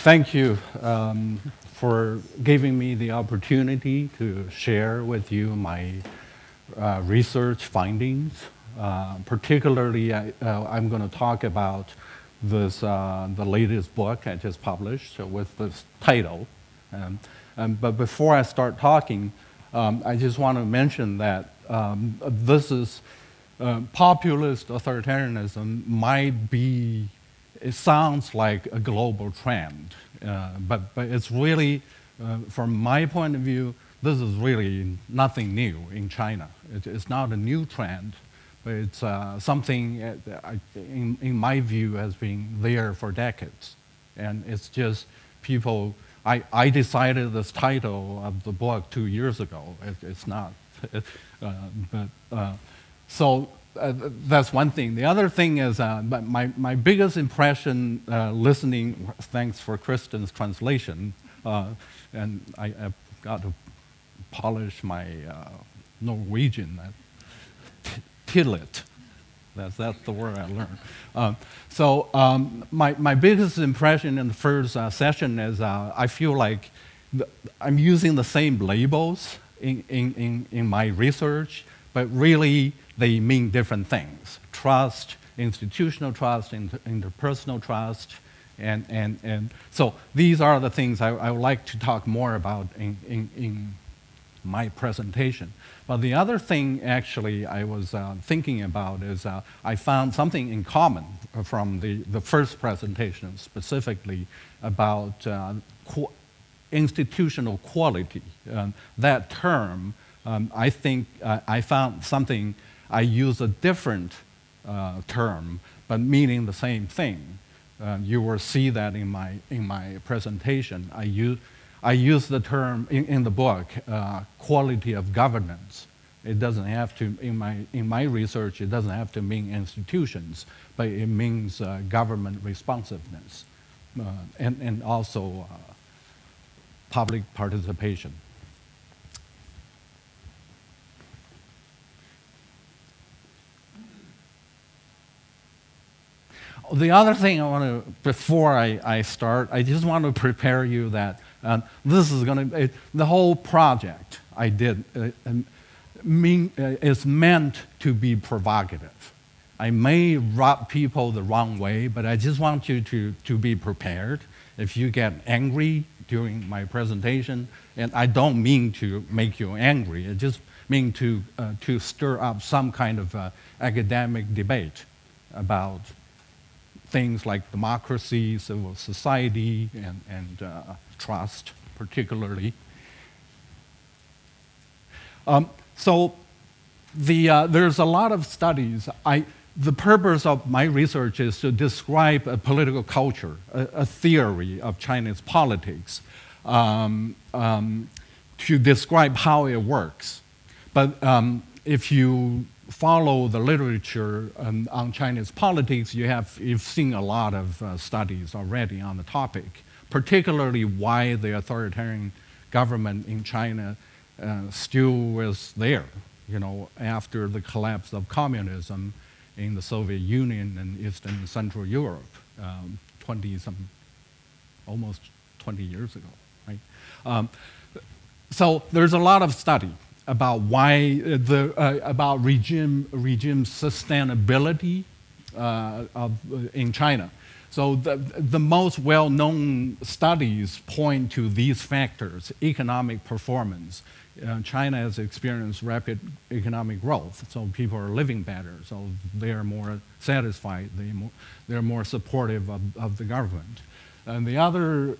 Thank you for giving me the opportunity to share with you my research findings. Particularly, I'm going to talk about this, the latest book I just published with this title. But before I start talking, I just want to mention that this is populist authoritarianism might be, it sounds like a global trend, but it's really, from my point of view, this is really nothing new in China. It's not a new trend, but it's something, in my view, has been there for decades. And it's just people, I decided this title of the book 2 years ago. It's not, so that's one thing. The other thing is, my biggest impression listening, thanks for Kristen's translation, and I've got to polish my Norwegian, tillit. That's the word I learned. My biggest impression in the first session is I feel like I'm using the same labels in my research, but really they mean different things. Trust, institutional trust, interpersonal trust, and so these are the things I would like to talk more about in my presentation. But the other thing actually I was thinking about is I found something in common from the first presentation, specifically about institutional quality. That term, I think I found something, I use a different term, but meaning the same thing. You will see that in my presentation. I use the term in the book, quality of governance. It doesn't have to, in my research, it doesn't have to mean institutions, but it means government responsiveness and also public participation. The other thing I want to, before I start, I just want to prepare you that this is going to, the whole project I did is meant to be provocative. I may rub people the wrong way, but I just want you to be prepared. If you get angry during my presentation, and I don't mean to make you angry, I just mean to stir up some kind of academic debate about things like democracy, civil society, and trust, particularly. So there's a lot of studies. The purpose of my research is to describe a political culture, a theory of Chinese politics, to describe how it works. But if you follow the literature on Chinese politics, you've seen a lot of studies already on the topic, particularly why the authoritarian government in China still is there, you know, after the collapse of communism in the Soviet Union and Eastern and Central Europe, almost 20 years ago, right? So there's a lot of study about why about regime sustainability in China. So the most well-known studies point to these factors: economic performance. China has experienced rapid economic growth, so people are living better, so they are more satisfied, they're more supportive of the government. And the other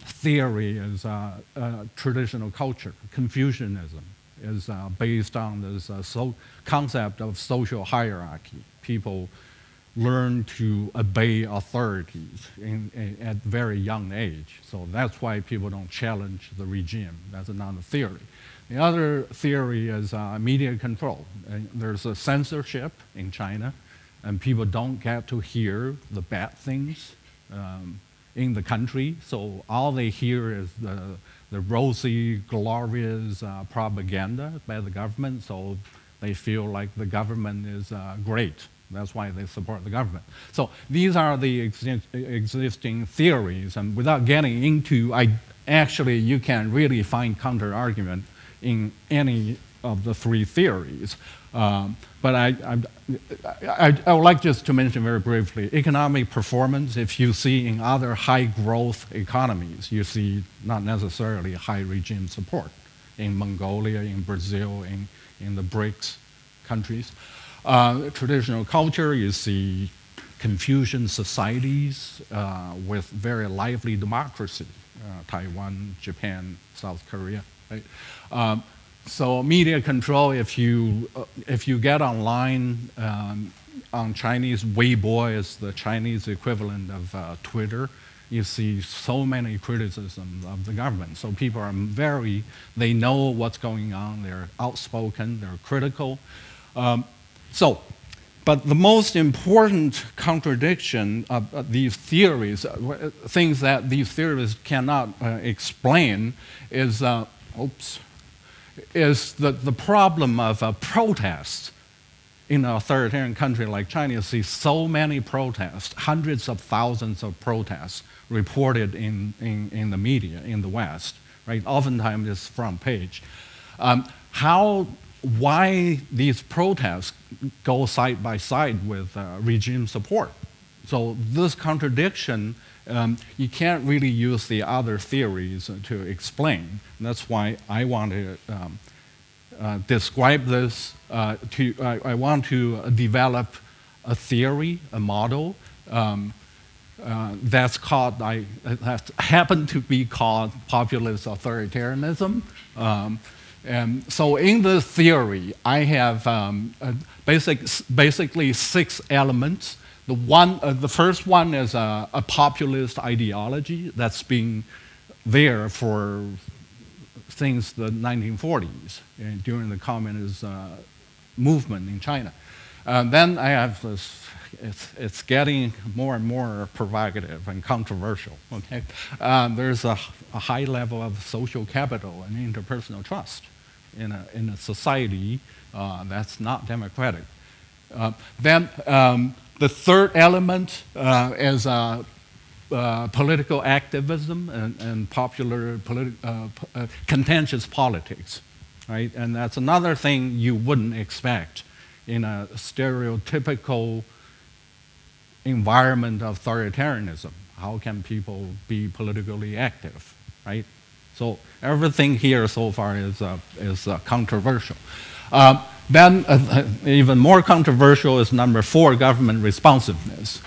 theory is traditional culture. Confucianism is based on this concept of social hierarchy. People learn to obey authorities at very young age. So that's why people don't challenge the regime. That's another theory. The other theory is media control. There's a censorship in China, and people don't get to hear the bad things in the country. So all they hear is the rosy, glorious propaganda by the government. So they feel like the government is great. That's why they support the government. So these are the existing theories, and without getting into, actually you can really find counter-argument in any of the three theories. But I would like just to mention very briefly, economic performance, if you see in other high-growth economies, you see not necessarily high regime support. In Mongolia, in Brazil, in the BRICS countries. Traditional culture, you see Confucian societies with very lively democracy, Taiwan, Japan, South Korea. Right? So media control, if you get online on Chinese, Weibo is the Chinese equivalent of Twitter. You see so many criticisms of the government. So people are they know what's going on, they're outspoken, they're critical. But the most important contradiction of these theories, things that these theories cannot explain, is the problem of protests. In an authoritarian country like China, you see so many protests, hundreds of thousands of protests reported in the media in the West, right? Oftentimes it's front page. Why these protests go side by side with regime support? So this contradiction, you can't really use the other theories to explain. And that's why I want to describe this. I want to develop a theory, a model that's called, that happened to be called populist authoritarianism. And so in this theory, I have basically 6 elements. The first one is a populist ideology that's been there for since the 1940s, during the communist movement in China. Then I have this, it's getting more and more provocative and controversial, okay? There's a high level of social capital and interpersonal trust in a society that's not democratic. Then the third element is political activism and popular contentious politics, right? And that's another thing you wouldn't expect in a stereotypical environment of authoritarianism. How can people be politically active, right? So everything here so far is controversial. Then even more controversial is number 4, government responsiveness.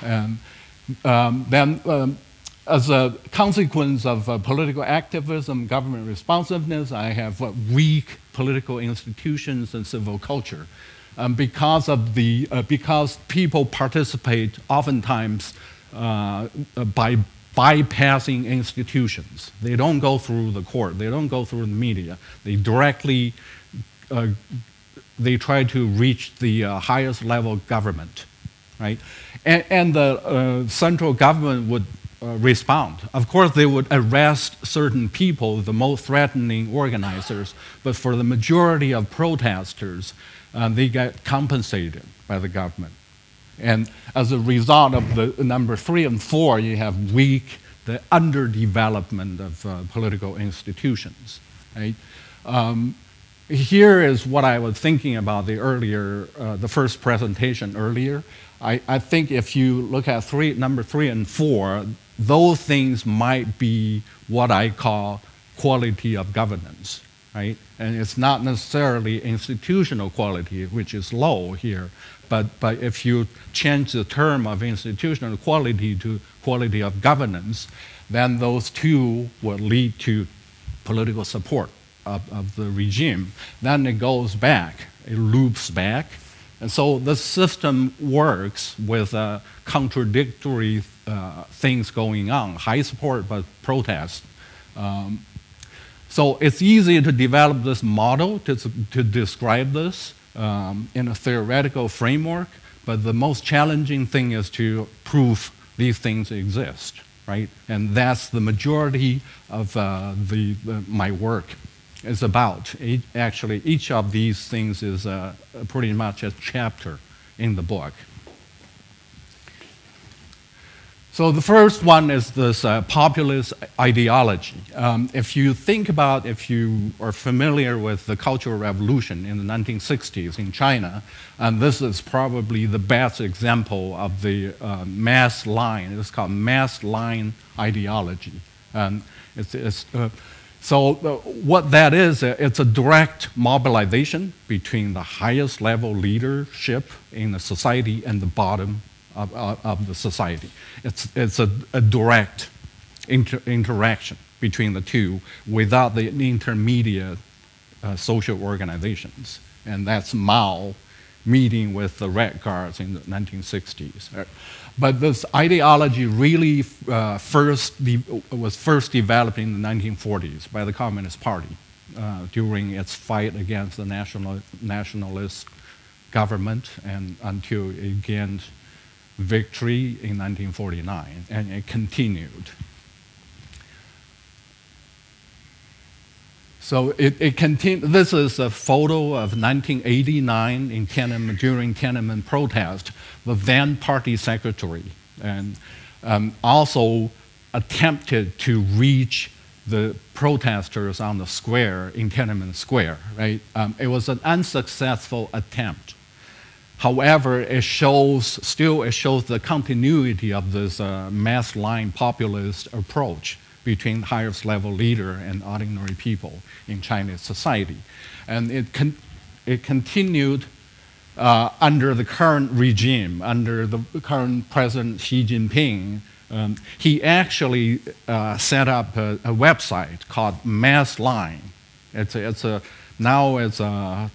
Then as a consequence of political activism, government responsiveness, I have weak political institutions and civil culture. Because people participate oftentimes by bypassing institutions. They don't go through the court, they don't go through the media. They directly, they try to reach the highest level of government, right? And the central government would respond. Of course, they would arrest certain people, the most threatening organizers, but for the majority of protesters, they get compensated by the government. And as a result of the number 3 and 4, you have the underdevelopment of political institutions, right? Here is what I was thinking about the first presentation earlier. I think if you look at number 3 and 4, those things might be what I call quality of governance, right? And it's not necessarily institutional quality, which is low here, but if you change the term of institutional quality to quality of governance, then those two will lead to political support of the regime. Then it goes back, it loops back. And so the system works with contradictory things going on, high support but protest. So it's easy to develop this model to describe this in a theoretical framework, but the most challenging thing is to prove these things exist, right? And that's the majority of my work is about. Actually, each of these things is pretty much a chapter in the book. So the first one is this populist ideology. If you think about, if you are familiar with the Cultural Revolution in the 1960s in China, and this is probably the best example of the mass line. It's called mass line ideology. So what that is, it's a direct mobilization between the highest level leadership in the society and the bottom of the society. It's a direct interaction between the two without the intermediate social organizations. And that's Mao meeting with the Red Guards in the 1960s. But this ideology really was first developed in the 1940s by the Communist Party during its fight against the nationalist government and until it gained victory in 1949, and it continued. So it continued. This is a photo of 1989 in Tiananmen, during Tiananmen protest. The then party secretary and also attempted to reach the protesters on the square in Tiananmen Square. Right? It was an unsuccessful attempt. However, it shows the continuity of this mass line populist approach between the highest level leader and ordinary people in Chinese society. And it continued under the current regime, under the current President Xi Jinping. He actually set up a website called Mass Line. Now it's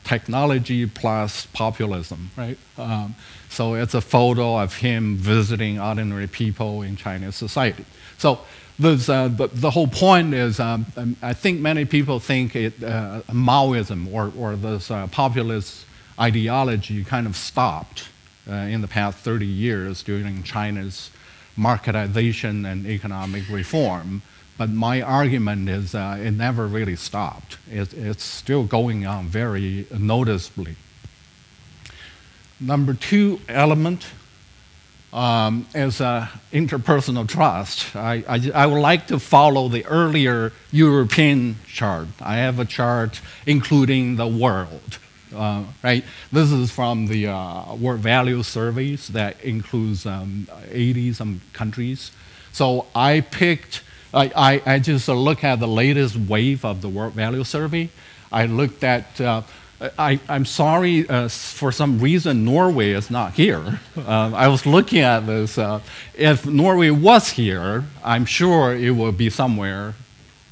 technology plus populism, right? So it's a photo of him visiting ordinary people in Chinese society. So the whole point is, I think many people think Maoism or this populist ideology kind of stopped in the past 30 years during China's marketization and economic reform. But my argument is it never really stopped. It's still going on very noticeably. Number two element is interpersonal trust. I would like to follow the earlier European chart. I have a chart including the world. Right? This is from the World Value Surveys that includes 80-some countries. So I picked. I just look at the latest wave of the World Value Survey. I looked at, I'm sorry, for some reason Norway is not here. I was looking at this. If Norway was here, I'm sure it would be somewhere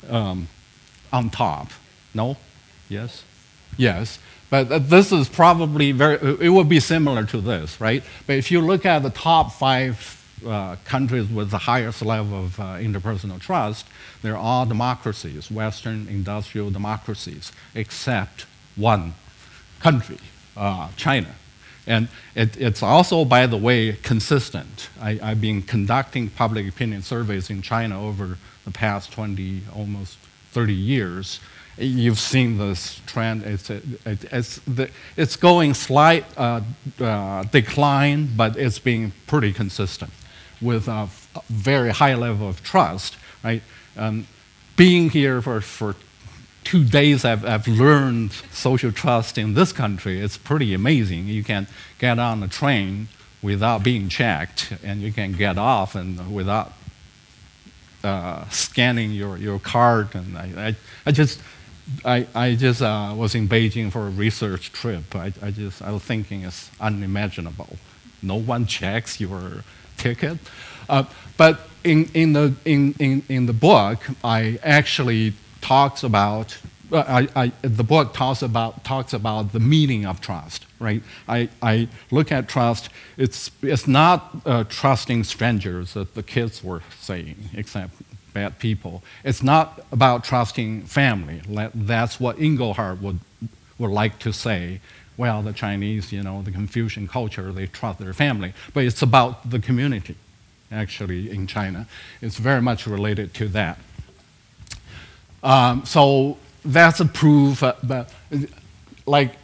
on top. No? Yes? Yes. But this is probably it would be similar to this, right? But if you look at the top 5 countries with the highest level of interpersonal trust, they're all democracies, Western industrial democracies, except one country, China. And it's also, by the way, consistent. I've been conducting public opinion surveys in China over the past 20, almost 30 years. You've seen this trend. It's going slight decline, but it's being pretty consistent with a very high level of trust, right? Being here for 2 days, I've learned social trust in this country. It's pretty amazing. You can get on a train without being checked, and you can get off and without scanning your card. And I just was in Beijing for a research trip. I was thinking it's unimaginable. No one checks your ticket. But in the book, I actually talks about the book talks about the meaning of trust, right? I look at trust. It's not trusting strangers, that the kids were saying, except bad people. It's not about trusting family. That's what Engelhardt would like to say. Well, the Chinese, the Confucian culture, they trust their family. But it's about the community, actually, in China. It's very much related to that. So that's a proof, but like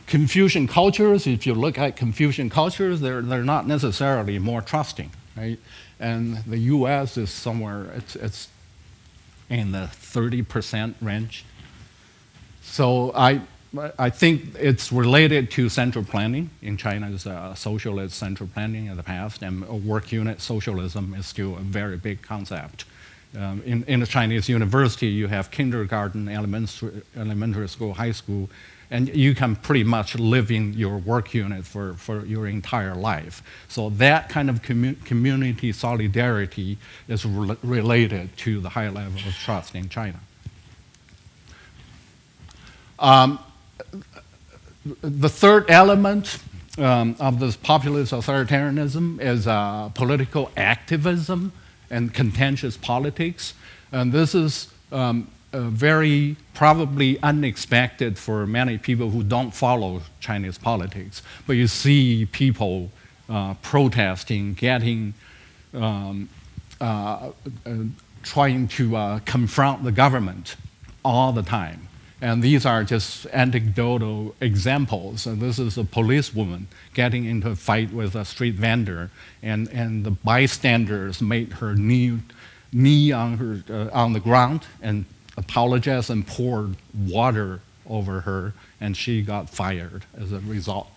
Confucian cultures, if you look at Confucian cultures, they're not necessarily more trusting, right? And the U.S. is somewhere, it's in the 30% range. So I think it's related to central planning. In China's socialist central planning in the past, and work unit socialism is still a very big concept. In a Chinese university, you have kindergarten, elementary school, high school, and you can pretty much live in your work unit for your entire life. So that kind of community solidarity is related to the high level of trust in China. The third element of this populist authoritarianism is political activism and contentious politics. And this is very probably unexpected for many people who don't follow Chinese politics. But you see people protesting, trying to confront the government all the time. And these are just anecdotal examples. And this is a policewoman getting into a fight with a street vendor, and the bystanders made her knee on the ground and apologized and poured water over her, and she got fired as a result.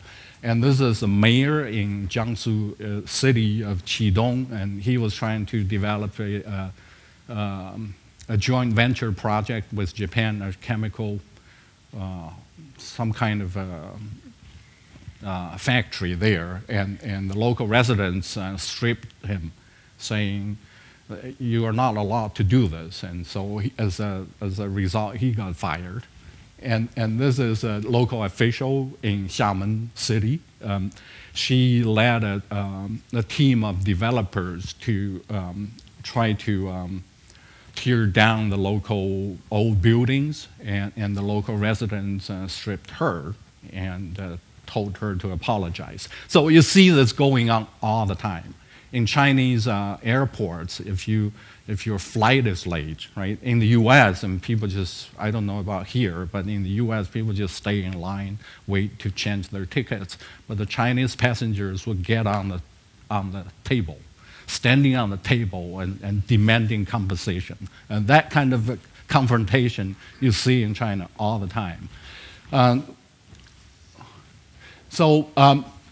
And this is a mayor in Jiangsu city of Qidong, and he was trying to develop a joint venture project with Japan, a chemical, some kind of factory there, and the local residents stripped him, saying, "You are not allowed to do this." And so, as a result, he got fired. And this is a local official in Xiamen City. She led a team of developers to try to tear down the local old buildings, and the local residents stripped her and told her to apologize. So you see this going on all the time. In Chinese airports, if your flight is late, right? In the U.S., and people just, I don't know about here, but in the U.S., people just stay in line, wait to change their tickets. But the Chinese passengers would get on the table, standing on the table and demanding compensation. And that kind of confrontation you see in China all the time.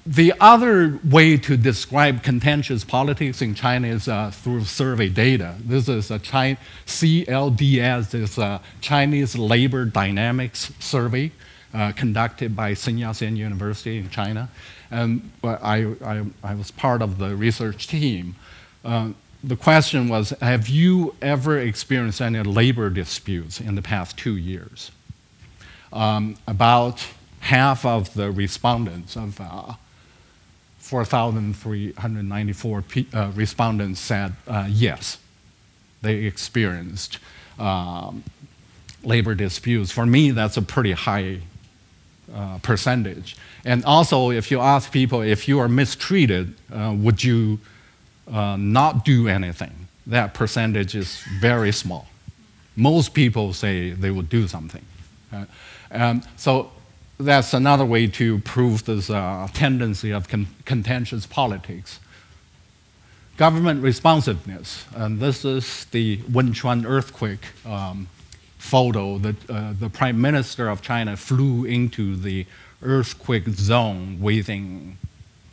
The other way to describe contentious politics in China is through survey data. This is a CLDS, is a Chinese Labor Dynamics Survey conducted by Sun Yat-sen University in China. And I was part of the research team. The question was, have you ever experienced any labor disputes in the past 2 years? About half of the respondents of 4,394 respondents said yes, they experienced labor disputes. For me, that's a pretty high percentage. And also, if you ask people if you are mistreated, would you not do anything? That percentage is very small. Most people say they would do something. So that's another way to prove this tendency of contentious politics. Government responsiveness, and this is the Wenchuan earthquake photo that the Prime Minister of China flew into the earthquake zone within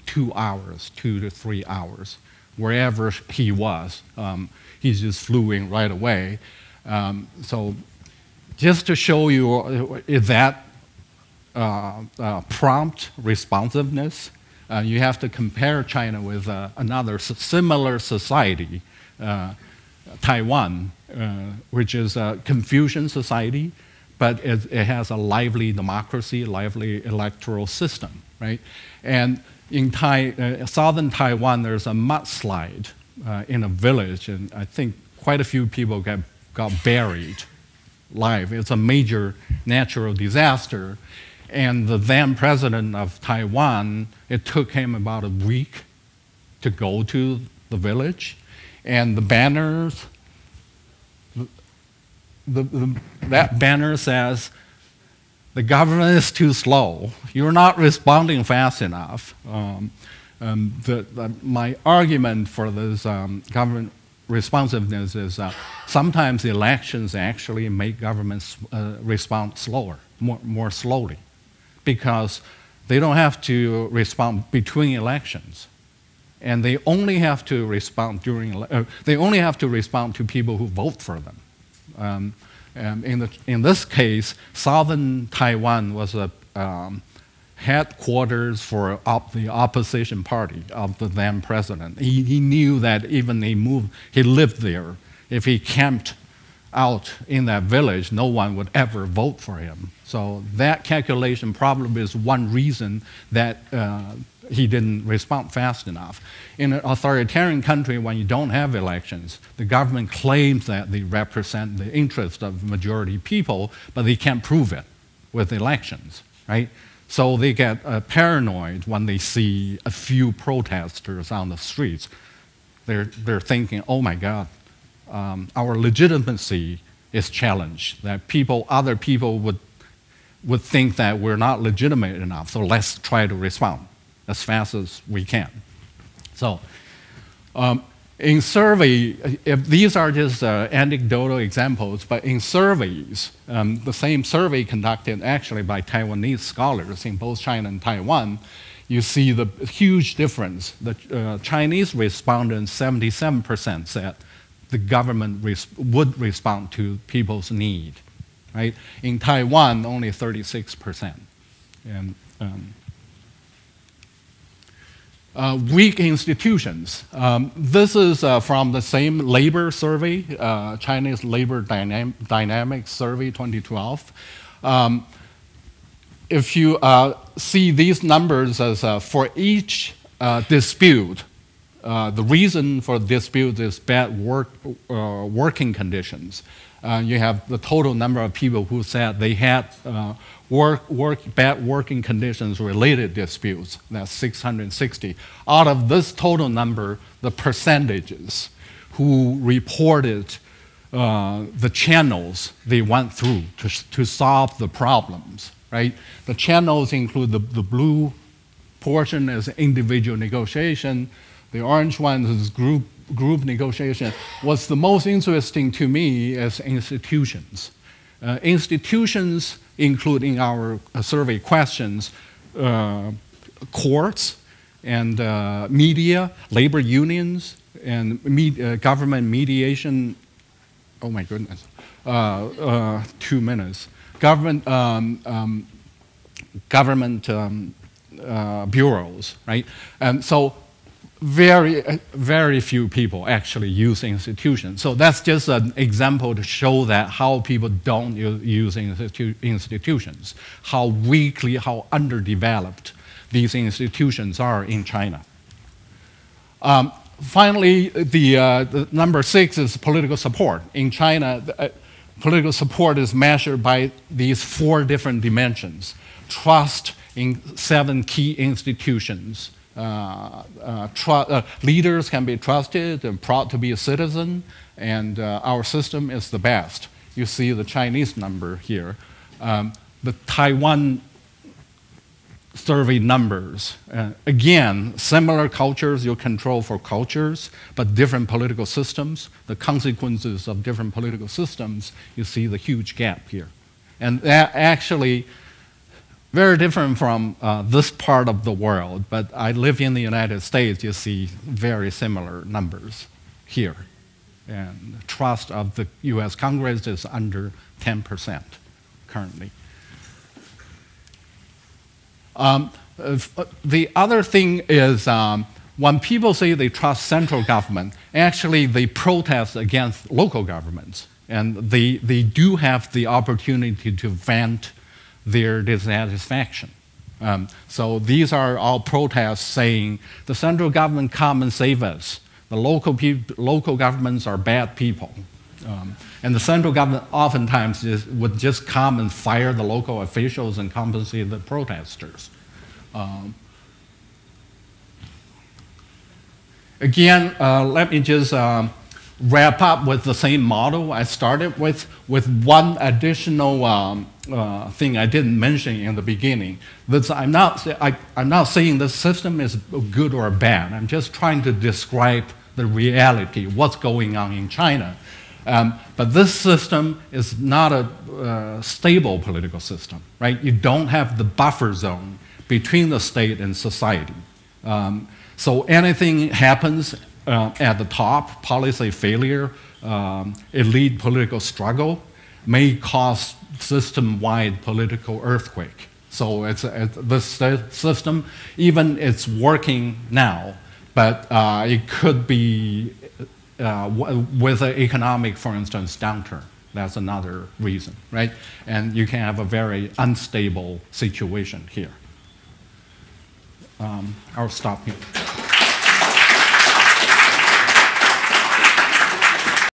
2 hours, 2 to 3 hours. Wherever he was, he just flew in right away. So just to show you that prompt responsiveness, you have to compare China with another similar society, Taiwan, which is a Confucian society, but it has a lively democracy, lively electoral system, right? And in southern Taiwan, there's a mudslide in a village, and I think quite a few people got buried live. It's a major natural disaster. And the then president of Taiwan, it took him about a week to go to the village. And the banners, that banner says, "The government is too slow. You're not responding fast enough. My argument for this government responsiveness is sometimes elections actually make governments respond slower, more slowly, because they don't have to respond between elections, and they only have to respond they only have to respond to people who vote for them. In this case, southern Taiwan was a headquarters for the opposition party of the then president. He knew that even he lived there. If he camped out in that village, no one would ever vote for him. So that calculation probably is one reason that he didn't respond fast enough. In an authoritarian country, when you don't have elections, the government claims that they represent the interest of majority people, but they can't prove it with elections, right? So they get paranoid when they see a few protesters on the streets. They're thinking, oh my God, our legitimacy is challenged, that other people would think that we're not legitimate enough, so let's try to respond as fast as we can. So in survey, if these are just anecdotal examples, but in surveys, the same survey conducted actually by Taiwanese scholars in both China and Taiwan, you see the huge difference. The Chinese respondents, 77% said the government would respond to people's need, right? In Taiwan, only 36%. And, weak institutions. This is from the same labor survey, Chinese Labor Dynamics Survey 2012. If you see these numbers as for each dispute, the reason for dispute is bad working conditions. You have the total number of people who said they had bad working conditions related disputes. That's 660. Out of this total number, the percentages who reported the channels they went through to solve the problems, right? The channels include the blue portion as individual negotiation, the orange one is group negotiation. What's the most interesting to me is institutions. Institutions include in our survey questions courts and media, labor unions, and government mediation. Oh my goodness, 2 minutes. Government bureaus, right? And so very few people actually use institutions. So that's just an example to show that how people don't use institutions, how weakly, how underdeveloped these institutions are in China. Finally, the number 6 is political support. In China, political support is measured by these 4 different dimensions. Trust in 7 key institutions. Leaders can be trusted and proud to be a citizen, and our system is the best. You see the Chinese number here. The Taiwan survey numbers, again, similar cultures, you control for cultures, but different political systems, the consequences of different political systems, you see the huge gap here. And that actually, very different from this part of the world, but I live in the United States, you see very similar numbers here. And trust of the US Congress is under 10% currently. The other thing is when people say they trust central government, actually they protest against local governments. And they do have the opportunity to vent their dissatisfaction. So these are all protests saying the central government come and save us. The local governments are bad people. And the central government oftentimes would just come and fire the local officials and compensate the protesters. Again, let me just wrap up with the same model I started with one additional thing I didn't mention in the beginning. I'm not saying the system is good or bad. I'm just trying to describe the reality, what's going on in China. But this system is not a stable political system, right? You don't have the buffer zone between the state and society. So anything happens at the top, policy failure, elite political struggle, may cause system-wide political earthquake. So this system, even it's working now, but it could be with an economic, for instance, downturn. That's another reason, right? And you can have a very unstable situation here. I'll stop here.